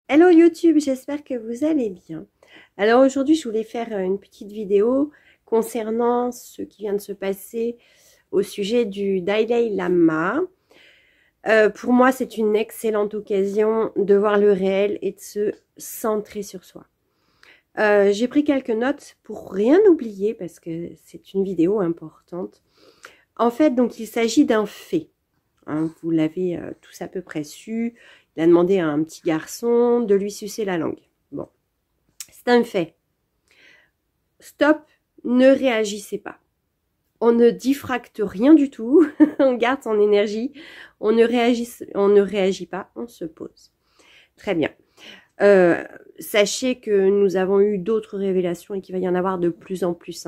Hello YouTube, j'espère que vous allez bien. Alors aujourd'hui, je voulais faire une petite vidéo concernant ce qui vient de se passer au sujet du Dalai Lama. Pour moi, c'est une excellente occasion de voir le réel et de se centrer sur soi. J'ai pris quelques notes pour rien oublier parce que c'est une vidéo importante. En fait, donc il s'agit d'un fait. Hein, vous l'avez tous à peu près su. Il a demandé à un petit garçon de lui sucer la langue. Bon, c'est un fait. Stop, ne réagissez pas. On ne diffracte rien du tout. On garde son énergie. On ne réagit pas, on se pose. Très bien. Sachez que nous avons eu d'autres révélations et qu'il va y en avoir de plus en plus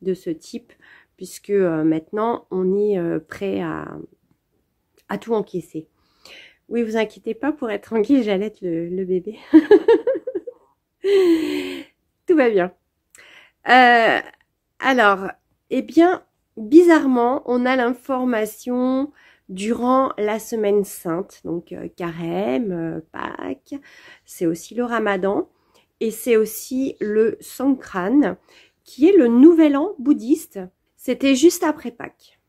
de ce type, puisque maintenant, on est prêt à tout encaisser. Oui, vous inquiétez pas, pour être tranquille, j'allaite le bébé. Tout va bien. Alors, eh bien, bizarrement, on a l'information durant la semaine sainte, donc Carême, Pâques, c'est aussi le Ramadan, et c'est aussi le Songkran, qui est le nouvel an bouddhiste. C'était juste après Pâques.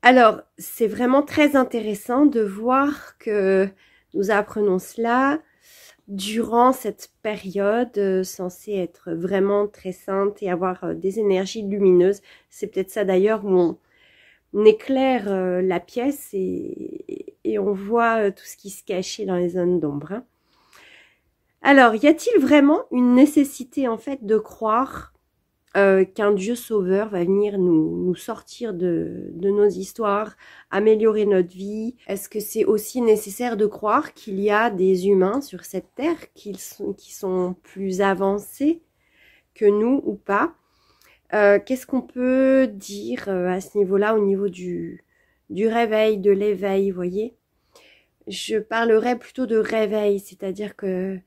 Alors, c'est vraiment très intéressant de voir que nous apprenons cela durant cette période censée être vraiment très sainte et avoir des énergies lumineuses. C'est peut-être ça d'ailleurs où on éclaire la pièce et on voit tout ce qui se cachait dans les zones d'ombre. Hein. Alors, y a-t-il vraiment une nécessité en fait de croire qu'un Dieu sauveur va venir nous sortir de nos histoires, améliorer notre vie? Est-ce que c'est aussi nécessaire de croire qu'il y a des humains sur cette terre qui sont plus avancés que nous ou pas? Qu'est-ce qu'on peut dire à ce niveau-là, au niveau du réveil, de l'éveil, vous voyez? Je parlerais plutôt de réveil, c'est-à-dire que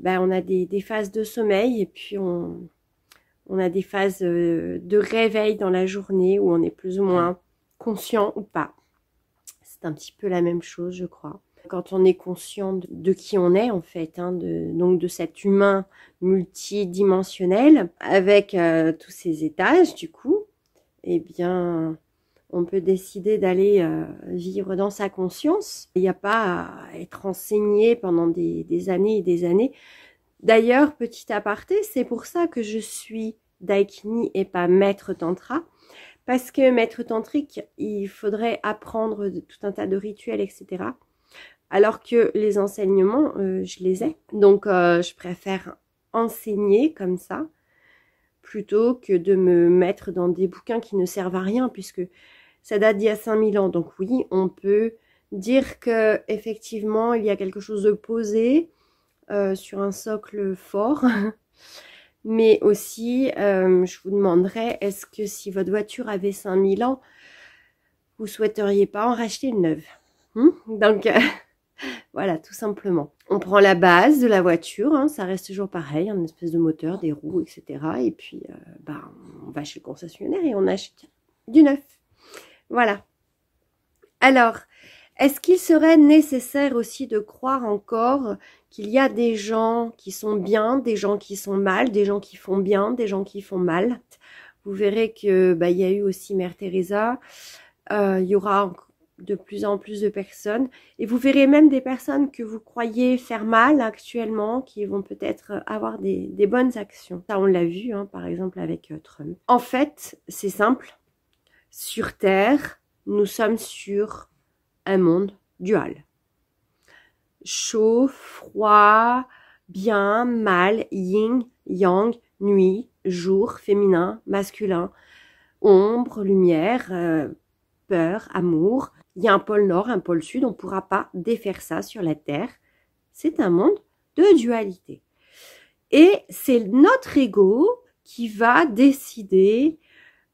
on a des phases de sommeil et puis on a des phases de réveil dans la journée où on est plus ou moins conscient ou pas. C'est un petit peu la même chose, je crois. Quand on est conscient de qui on est, en fait, hein, donc de cet humain multidimensionnel, avec tous ces étages, du coup, eh bien, on peut décider d'aller vivre dans sa conscience. Il n'y a pas à être enseigné pendant des années et des années. D'ailleurs, petit aparté, c'est pour ça que je suis Daikini et pas maître tantra, parce que maître tantrique, il faudrait apprendre tout un tas de rituels, etc. Alors que les enseignements, je les ai. Donc, je préfère enseigner comme ça, plutôt que de me mettre dans des bouquins qui ne servent à rien, puisque ça date d'il y a 5000 ans. Donc oui, on peut dire que effectivement, il y a quelque chose de posé, sur un socle fort, mais aussi je vous demanderais, est-ce que si votre voiture avait 5000 ans, vous souhaiteriez pas en racheter une neuve? Donc voilà, tout simplement. On prend la base de la voiture, hein, ça reste toujours pareil, une espèce de moteur, des roues, etc. Et puis on va chez le concessionnaire et on achète du neuf. Voilà. Alors, est-ce qu'il serait nécessaire aussi de croire encore qu'il y a des gens qui sont bien, des gens qui sont mal, des gens qui font bien, des gens qui font mal? Vous verrez que il y a eu aussi Mère Teresa, il y aura de plus en plus de personnes, et vous verrez même des personnes que vous croyez faire mal actuellement, qui vont peut-être avoir des bonnes actions. Ça, on l'a vu, hein, par exemple avec Trump. En fait, c'est simple. Sur Terre, nous sommes sur un monde dual. Chaud, froid, bien, mal, yin, yang, nuit, jour, féminin, masculin, ombre, lumière, peur, amour. Il y a un pôle nord, un pôle sud, on ne pourra pas défaire ça sur la Terre. C'est un monde de dualité. Et c'est notre ego qui va décider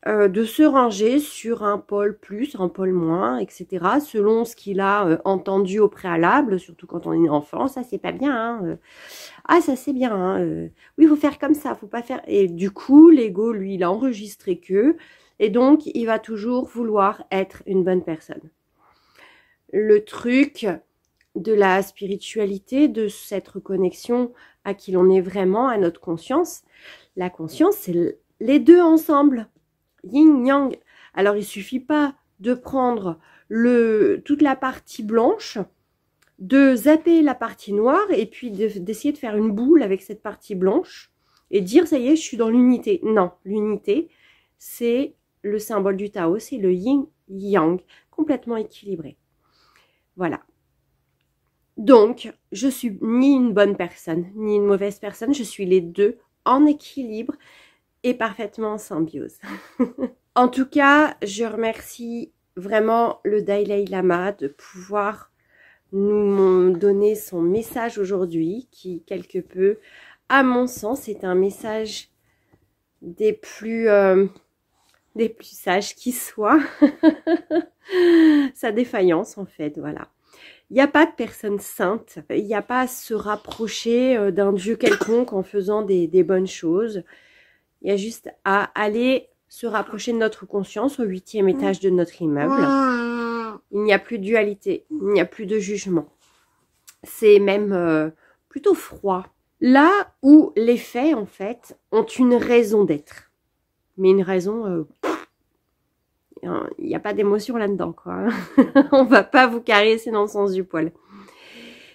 de se ranger sur un pôle plus, un pôle moins, etc. selon ce qu'il a entendu au préalable, surtout quand on est enfant. Ça, c'est pas bien. Hein, ah, ça, c'est bien. Hein, oui, il faut faire comme ça, faut pas faire... Et du coup, l'ego, lui, il a enregistré que... Et donc, il va toujours vouloir être une bonne personne. Le truc, de la spiritualité, de cette reconnexion à qui l'on est vraiment, à notre conscience. La conscience, c'est les deux ensemble, yin-yang. Alors, il suffit pas de prendre toute la partie blanche, de zapper la partie noire et puis d'essayer de faire une boule avec cette partie blanche et dire, ça y est, je suis dans l'unité. Non, l'unité, c'est le symbole du Tao, c'est le yin-yang, complètement équilibré. Voilà. Donc, je suis ni une bonne personne, ni une mauvaise personne, je suis les deux en équilibre et parfaitement en symbiose. En tout cas, je remercie vraiment le Dalai Lama de pouvoir nous donner son message aujourd'hui, qui quelque peu, à mon sens, est un message des plus sages qui soient. Sa défaillance, en fait, voilà. Il n'y a pas de personne sainte, il n'y a pas à se rapprocher d'un Dieu quelconque en faisant des bonnes choses. Il y a juste à aller se rapprocher de notre conscience au 8e étage de notre immeuble. Il n'y a plus de dualité, il n'y a plus de jugement. C'est même plutôt froid. Là où les faits, en fait, ont une raison d'être. Mais une raison... il n'y a pas d'émotion là-dedans, quoi. On va pas vous caresser dans le sens du poil.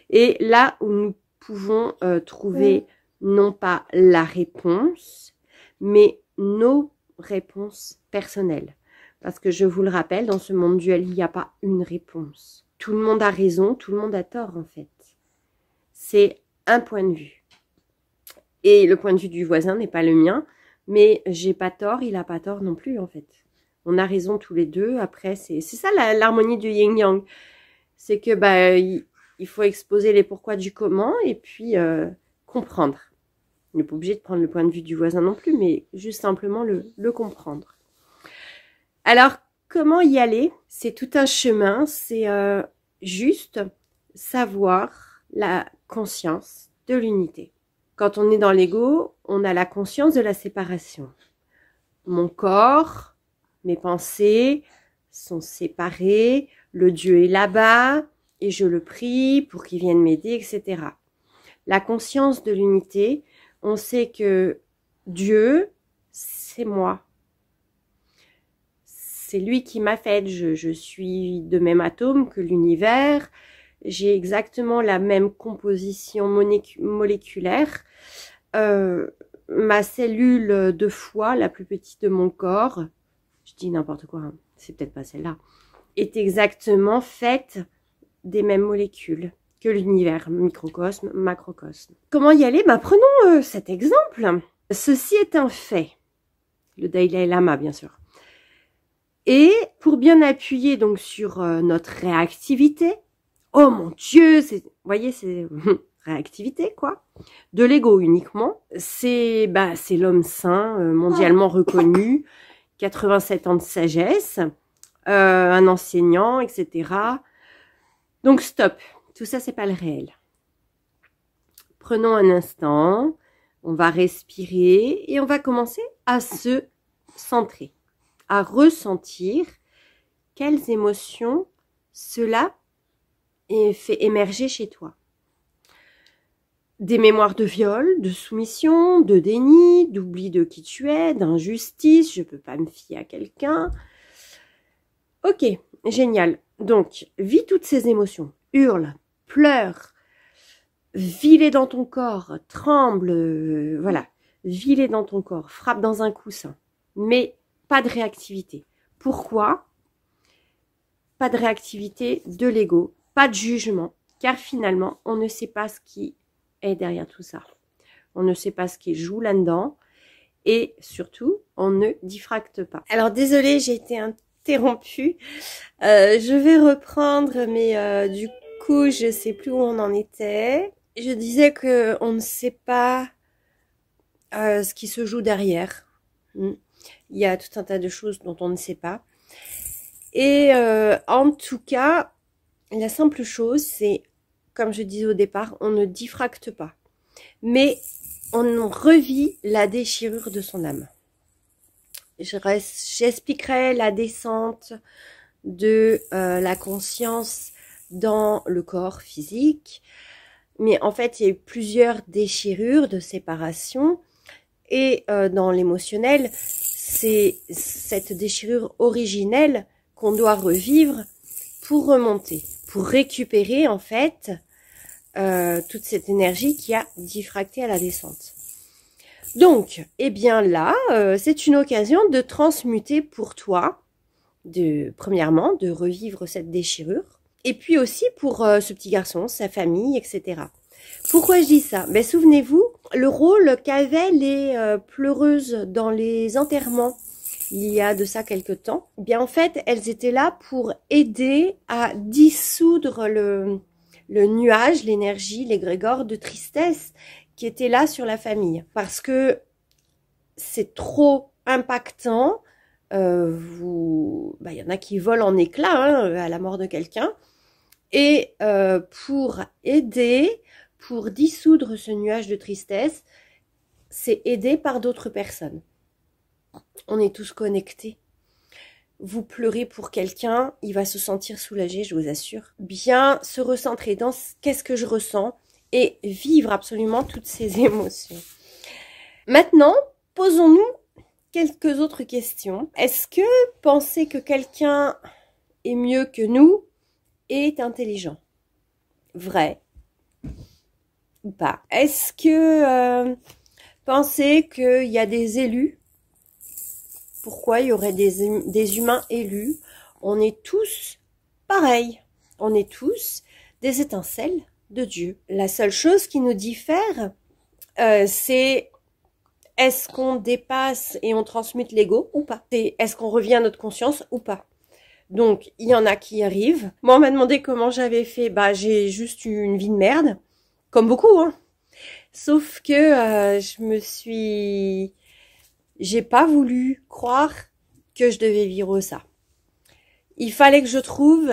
Et là où nous pouvons trouver non pas la réponse, mais nos réponses personnelles. Parce que je vous le rappelle, dans ce monde duel, il n'y a pas une réponse. Tout le monde a raison, tout le monde a tort, en fait. C'est un point de vue. Et le point de vue du voisin n'est pas le mien, mais j'ai pas tort, il a pas tort non plus, en fait. On a raison tous les deux. Après, c'est ça l'harmonie du yin-yang. C'est que il faut exposer les pourquoi du comment et puis comprendre. On n'est pas obligé de prendre le point de vue du voisin non plus, mais juste simplement le comprendre. Alors, comment y aller? C'est tout un chemin. C'est juste savoir la conscience de l'unité. Quand on est dans l'ego, on a la conscience de la séparation. Mon corps... Mes pensées sont séparées, le Dieu est là-bas et je le prie pour qu'il vienne m'aider, etc. La conscience de l'unité, on sait que Dieu, c'est moi. C'est lui qui m'a faite, je suis de même atome que l'univers, j'ai exactement la même composition moléculaire. Ma cellule de foie, la plus petite de mon corps, je dis n'importe quoi, hein, c'est peut-être pas celle-là, est exactement faite des mêmes molécules que l'univers, microcosme, macrocosme. Comment y aller? Prenons cet exemple. Ceci est un fait. Le Dalai Lama, bien sûr. Et pour bien appuyer donc sur notre réactivité, oh mon Dieu, vous voyez, c'est réactivité, quoi, de l'ego uniquement, c'est l'homme saint, mondialement reconnu, 87 ans de sagesse, un enseignant, etc. Donc stop, tout ça c'est pas le réel. Prenons un instant, on va respirer et on va commencer à se centrer, à ressentir quelles émotions cela fait émerger chez toi. Des mémoires de viol, de soumission, de déni, d'oubli de qui tu es, d'injustice, je peux pas me fier à quelqu'un. Ok, génial. Donc, vis toutes ces émotions. Hurle, pleure, vis-les dans ton corps, tremble, voilà. Vis-les dans ton corps, frappe dans un coussin. Mais pas de réactivité. Pourquoi? Pas de réactivité de l'ego, pas de jugement, car finalement, on ne sait pas ce qui est derrière tout ça. On ne sait pas ce qui joue là-dedans et surtout, on ne diffracte pas. Alors, désolée, j'ai été interrompue. Je vais reprendre, mais du coup, je sais plus où on en était. Je disais que on ne sait pas ce qui se joue derrière. Il y a tout un tas de choses dont on ne sait pas. Et en tout cas, la simple chose, c'est, comme je disais au départ, on ne diffracte pas. Mais on revit la déchirure de son âme. J'expliquerai la descente de la conscience dans le corps physique. Mais en fait, il y a eu plusieurs déchirures de séparation. Et dans l'émotionnel, c'est cette déchirure originelle qu'on doit revivre pour remonter, pour récupérer en fait toute cette énergie qui a diffracté à la descente. Donc, eh bien là, c'est une occasion de transmuter pour toi, premièrement, de revivre cette déchirure, et puis aussi pour ce petit garçon, sa famille, etc. Pourquoi je dis ça? Ben, souvenez-vous, le rôle qu'avaient les pleureuses dans les enterrements, il y a de ça quelque temps, eh bien en fait, elles étaient là pour aider à dissoudre le nuage, l'énergie, l'égrégore de tristesse qui était là sur la famille. Parce que c'est trop impactant. Y en a qui volent en éclats à la mort de quelqu'un. Et pour aider, pour dissoudre ce nuage de tristesse, c'est aider par d'autres personnes. On est tous connectés. Vous pleurez pour quelqu'un, il va se sentir soulagé, je vous assure. Bien se recentrer dans qu'est-ce que je ressens et vivre absolument toutes ces émotions. Maintenant, posons-nous quelques autres questions. Est-ce que penser que quelqu'un est mieux que nous est intelligent? Vrai ou pas? Est-ce que penser qu'il y a des élus? Pourquoi il y aurait des humains élus? On est tous pareils. On est tous des étincelles de Dieu. La seule chose qui nous diffère, c'est est-ce qu'on dépasse et on transmute l'ego ou pas? Est-ce qu'on revient à notre conscience ou pas? Donc, il y en a qui y arrivent. Moi, on m'a demandé comment j'avais fait. Bah, j'ai juste eu une vie de merde. Comme beaucoup, hein. Sauf que j'ai pas voulu croire que je devais vivre ça. Il fallait que je trouve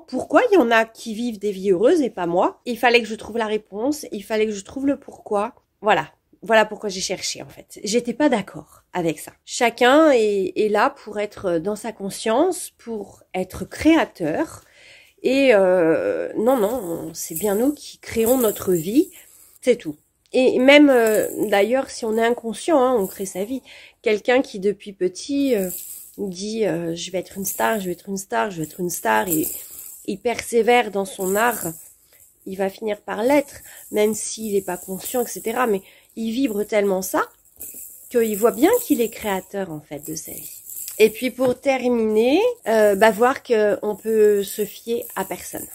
pourquoi il y en a qui vivent des vies heureuses et pas moi. Il fallait que je trouve la réponse, il fallait que je trouve le pourquoi. Voilà pourquoi j'ai cherché en fait. J'étais pas d'accord avec ça. Chacun est là pour être dans sa conscience, pour être créateur. Et non, c'est bien nous qui créons notre vie, c'est tout. Et même d'ailleurs, si on est inconscient, on crée sa vie. Quelqu'un qui depuis petit dit je vais être une star, je vais être une star, je vais être une star, et il persévère dans son art, il va finir par l'être, même s'il n'est pas conscient, etc. Mais il vibre tellement ça qu'il voit bien qu'il est créateur en fait de sa vie. Et puis pour terminer, voir qu'on peut se fier à personne.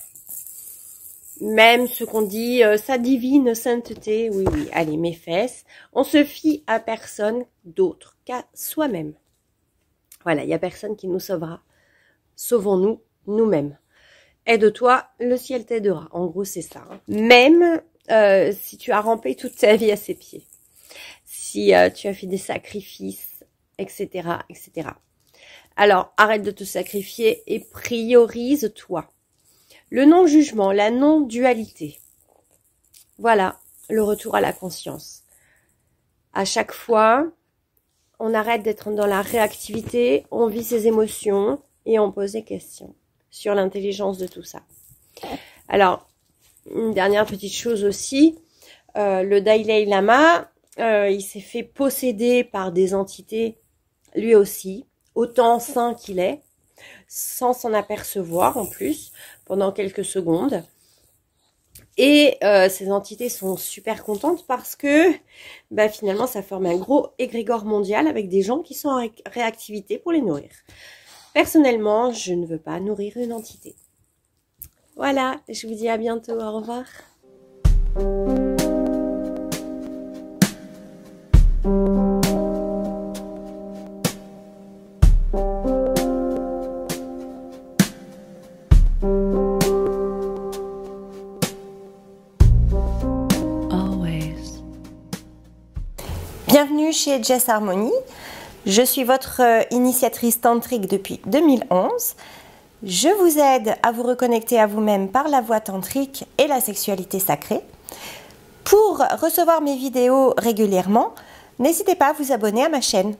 Même ce qu'on dit, sa divine sainteté, oui, allez, mes fesses, on se fie à personne d'autre qu'à soi-même. Voilà, il n'y a personne qui nous sauvera. Sauvons-nous nous-mêmes. Aide-toi, le ciel t'aidera. En gros, c'est ça. Même si tu as rampé toute ta vie à ses pieds, si tu as fait des sacrifices, etc., etc. Alors, arrête de te sacrifier et priorise-toi. Le non-jugement, la non-dualité. Voilà, le retour à la conscience. À chaque fois, on arrête d'être dans la réactivité, on vit ses émotions et on pose des questions sur l'intelligence de tout ça. Alors, une dernière petite chose aussi, le Dalai Lama, il s'est fait posséder par des entités, lui aussi, autant saint qu'il est, sans s'en apercevoir en plus, pendant quelques secondes. Et ces entités sont super contentes parce que finalement ça forme un gros égrégore mondial avec des gens qui sont en réactivité pour les nourrir. Personnellement, je ne veux pas nourrir une entité. Voilà, je vous dis à bientôt, au revoir. Bienvenue chez Jess Harmony. Je suis votre initiatrice tantrique depuis 2011. Je vous aide à vous reconnecter à vous-même par la voie tantrique et la sexualité sacrée. Pour recevoir mes vidéos régulièrement, n'hésitez pas à vous abonner à ma chaîne.